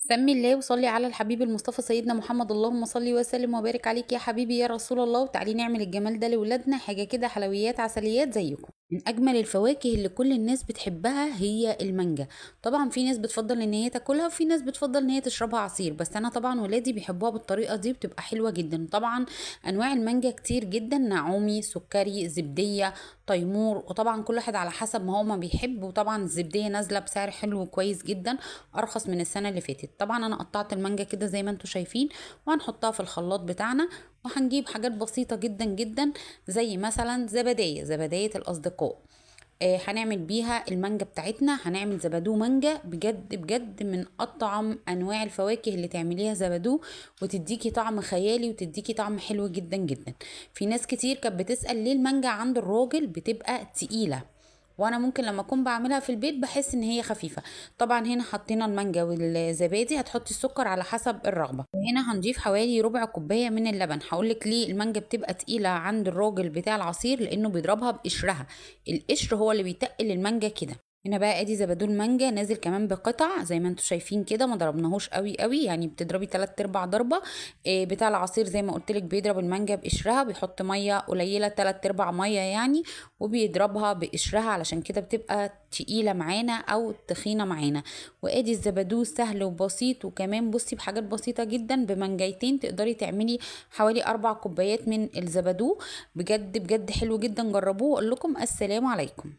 سمي الله وصلي على الحبيب المصطفى سيدنا محمد. اللهم صلي وسلم وبارك عليك يا حبيبي يا رسول الله. وتعالي نعمل الجمال ده لولادنا، حاجة كده حلويات عسليات زيكم. من اجمل الفواكه اللي كل الناس بتحبها هي المانجا. طبعا في ناس بتفضل ان هي تاكلها وفي ناس بتفضل ان هي تشربها عصير، بس انا طبعا ولادي بيحبوها بالطريقه دي، بتبقى حلوه جدا. طبعا انواع المانجا كتير جدا، نعومي، سكري، زبديه، تيمور، وطبعا كل واحد على حسب ما هو ما بيحب. وطبعا الزبديه نازله بسعر حلو وكويس جدا، ارخص من السنه اللي فاتت. طبعا انا قطعت المانجا كده زي ما انتم شايفين، وهنحطها في الخلاط بتاعنا. وهنجيب حاجات بسيطه جدا جدا، زي مثلا زبدية الاصدقاء. هنعمل بيها المانجا بتاعتنا، هنعمل زبادو مانجا بجد بجد من اطعم انواع الفواكه اللي تعمليها زبادو، وتديكي طعم خيالي وتديكي طعم حلو جدا جدا. في ناس كتير كانت بتسأل ليه المانجا عند الراجل بتبقى تقيلة، وانا ممكن لما اكون بعملها في البيت بحس ان هي خفيفه. طبعا هنا حطينا المانجا والزبادي، هتحطي السكر على حسب الرغبه. وهنا هنضيف حوالي ربع كوبايه من اللبن. هقولك ليه المانجا بتبقى تقيله عند الراجل بتاع العصير، لانه بيضربها بقشرها. القشر هو اللي بيتقل المانجا كده. هنا بقى ادي زبادو المانجا نازل كمان بقطع زي ما انتم شايفين كده، ما ضربناهوش قوي قوي، يعني بتضربي 3 ارباع ضربه. بتاع العصير زي ما قلت لك بيضرب المانجا بقشرها، بيحط ميه قليله 3 ارباع ميه يعني، وبيضربها بقشرها، علشان كده بتبقى تقيله معانا او تخينه معانا. وادي الزبادو سهل وبسيط، وكمان بصي بحاجات بسيطه جدا، بمنجيتين تقدري تعملي حوالي 4 كوبايات من الزبادو. بجد بجد حلو جدا، جربوه واقول لكم السلام عليكم.